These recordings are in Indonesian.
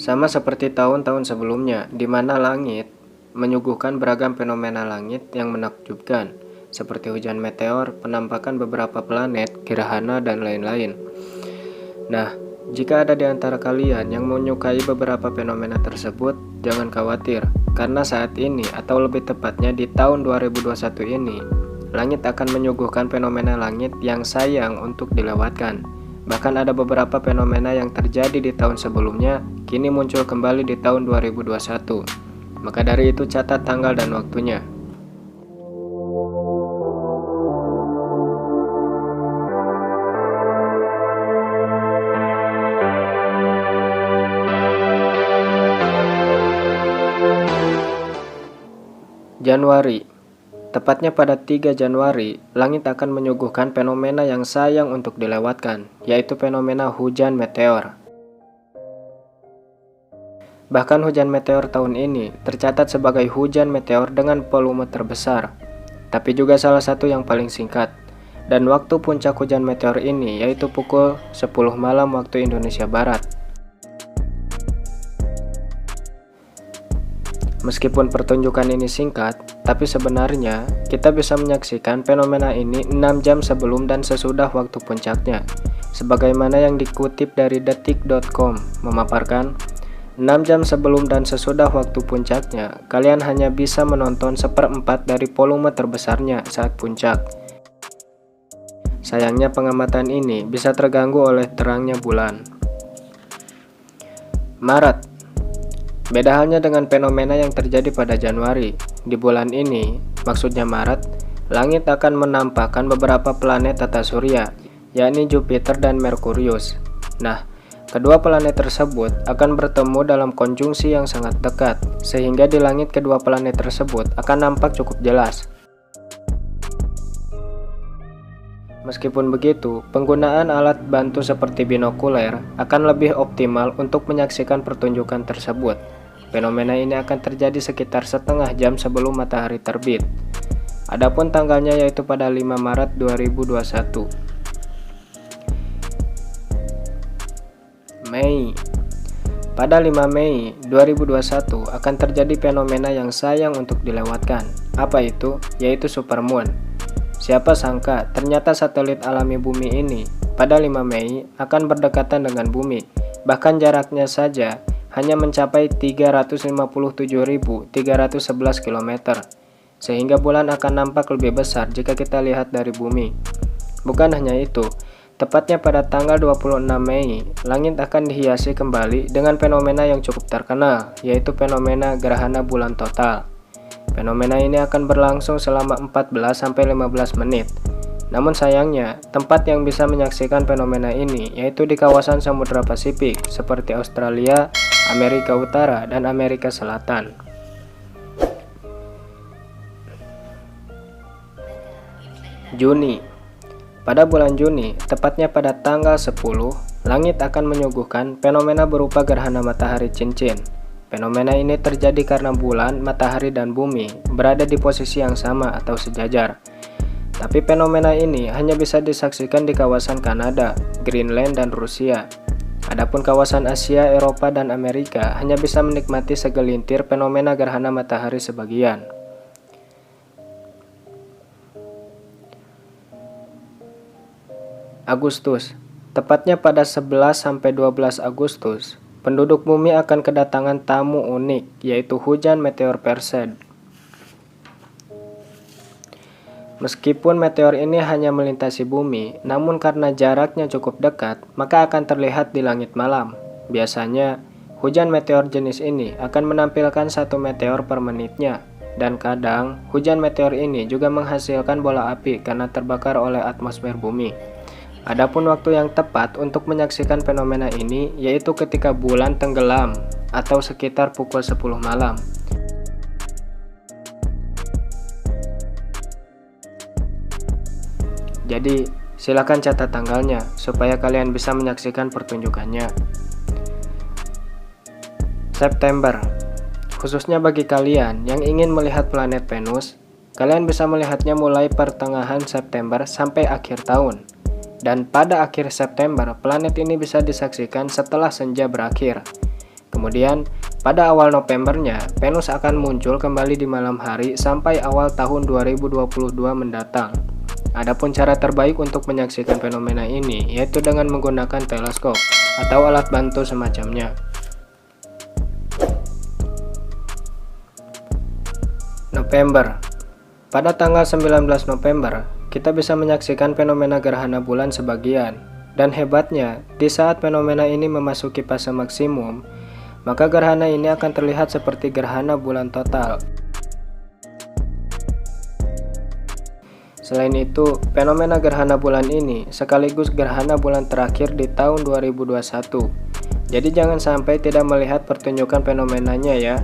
Sama seperti tahun-tahun sebelumnya, di mana langit menyuguhkan beragam fenomena langit yang menakjubkan, seperti hujan meteor, penampakan beberapa planet, gerhana, dan lain-lain. Nah, jika ada di antara kalian yang menyukai beberapa fenomena tersebut, jangan khawatir, karena saat ini, atau lebih tepatnya di tahun 2021 ini, langit akan menyuguhkan fenomena langit yang sayang untuk dilewatkan. Bahkan ada beberapa fenomena yang terjadi di tahun sebelumnya, kini muncul kembali di tahun 2021. Maka dari itu catat tanggal dan waktunya. Januari. Tepatnya pada 3 Januari, langit akan menyuguhkan fenomena yang sayang untuk dilewatkan, yaitu fenomena hujan meteor. Bahkan hujan meteor tahun ini tercatat sebagai hujan meteor dengan volume terbesar, tapi juga salah satu yang paling singkat. Dan waktu puncak hujan meteor ini yaitu pukul 10 malam waktu Indonesia Barat. Meskipun pertunjukan ini singkat, tapi sebenarnya kita bisa menyaksikan fenomena ini 6 jam sebelum dan sesudah waktu puncaknya. Sebagaimana yang dikutip dari detik.com memaparkan, 6 jam sebelum dan sesudah waktu puncaknya, kalian hanya bisa menonton 1/4 dari volume terbesarnya saat puncak. Sayangnya pengamatan ini bisa terganggu oleh terangnya bulan. Maret. Beda halnya dengan fenomena yang terjadi pada Januari. Di bulan ini, maksudnya Maret, langit akan menampakkan beberapa planet tata surya, yakni Jupiter dan Merkurius. Nah, kedua planet tersebut akan bertemu dalam konjungsi yang sangat dekat, sehingga di langit kedua planet tersebut akan nampak cukup jelas. Meskipun begitu, penggunaan alat bantu seperti binokuler akan lebih optimal untuk menyaksikan pertunjukan tersebut. Fenomena ini akan terjadi sekitar setengah jam sebelum matahari terbit. Adapun tanggalnya yaitu pada 5 Maret 2021. Mei. Pada 5 Mei 2021 akan terjadi fenomena yang sayang untuk dilewatkan. Apa itu? Yaitu supermoon. Siapa sangka ternyata satelit alami bumi ini pada 5 Mei akan berdekatan dengan bumi. Bahkan jaraknya saja hanya mencapai 357.311 km. Sehingga bulan akan nampak lebih besar jika kita lihat dari bumi. Bukan hanya itu, tepatnya pada tanggal 26 Mei, langit akan dihiasi kembali dengan fenomena yang cukup terkenal, yaitu fenomena gerhana bulan total. Fenomena ini akan berlangsung selama 14-15 menit. Namun sayangnya, tempat yang bisa menyaksikan fenomena ini yaitu di kawasan Samudra Pasifik seperti Australia, Amerika Utara, dan Amerika Selatan. Juni. Pada bulan Juni, tepatnya pada tanggal 10, langit akan menyuguhkan fenomena berupa gerhana matahari cincin. Fenomena ini terjadi karena bulan, matahari, dan bumi berada di posisi yang sama atau sejajar. Tapi fenomena ini hanya bisa disaksikan di kawasan Kanada, Greenland, dan Rusia. Adapun kawasan Asia, Eropa, dan Amerika hanya bisa menikmati segelintir fenomena gerhana matahari sebagian. Agustus. Tepatnya pada 11-12 Agustus, penduduk bumi akan kedatangan tamu unik, yaitu hujan meteor Perseid. Meskipun meteor ini hanya melintasi bumi, namun karena jaraknya cukup dekat, maka akan terlihat di langit malam. Biasanya, hujan meteor jenis ini akan menampilkan 1 meteor per menitnya, dan kadang hujan meteor ini juga menghasilkan bola api karena terbakar oleh atmosfer bumi. Adapun waktu yang tepat untuk menyaksikan fenomena ini yaitu ketika bulan tenggelam atau sekitar pukul 10 malam. Jadi, silakan catat tanggalnya supaya kalian bisa menyaksikan pertunjukannya. September. Khususnya bagi kalian yang ingin melihat planet Venus, kalian bisa melihatnya mulai pertengahan September sampai akhir tahun. Dan pada akhir September, planet ini bisa disaksikan setelah senja berakhir. Kemudian, pada awal Novembernya, Venus akan muncul kembali di malam hari sampai awal tahun 2022 mendatang. Adapun cara terbaik untuk menyaksikan fenomena ini yaitu dengan menggunakan teleskop atau alat bantu semacamnya. November. Pada tanggal 19 November, kita bisa menyaksikan fenomena gerhana bulan sebagian. Dan hebatnya, di saat fenomena ini memasuki fase maksimum, maka gerhana ini akan terlihat seperti gerhana bulan total. Selain itu, fenomena gerhana bulan ini sekaligus gerhana bulan terakhir di tahun 2021. Jadi jangan sampai tidak melihat pertunjukan fenomenanya ya.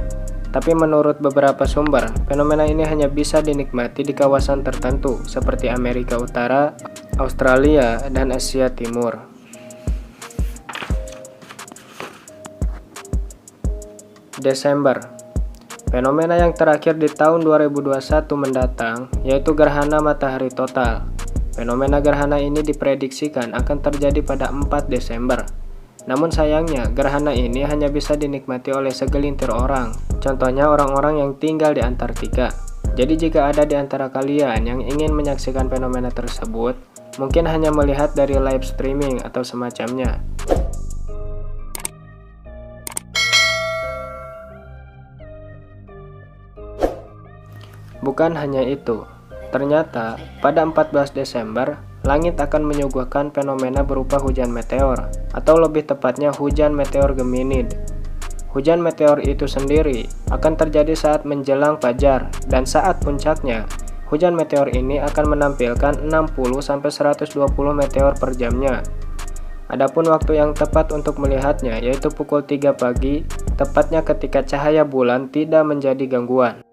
Tapi menurut beberapa sumber, fenomena ini hanya bisa dinikmati di kawasan tertentu seperti Amerika Utara, Australia, dan Asia Timur. Desember. Fenomena yang terakhir di tahun 2021 mendatang yaitu gerhana matahari total. Fenomena gerhana ini diprediksikan akan terjadi pada 4 Desember. Namun sayangnya, gerhana ini hanya bisa dinikmati oleh segelintir orang. Contohnya orang-orang yang tinggal di Antartika. Jadi jika ada di antara kalian yang ingin menyaksikan fenomena tersebut, mungkin hanya melihat dari live streaming atau semacamnya. Bukan hanya itu, ternyata pada 14 Desember, langit akan menyuguhkan fenomena berupa hujan meteor, atau lebih tepatnya hujan meteor Geminid. Hujan meteor itu sendiri akan terjadi saat menjelang fajar, dan saat puncaknya, hujan meteor ini akan menampilkan 60-120 meteor per jamnya. Adapun waktu yang tepat untuk melihatnya yaitu pukul 3 pagi, tepatnya ketika cahaya bulan tidak menjadi gangguan.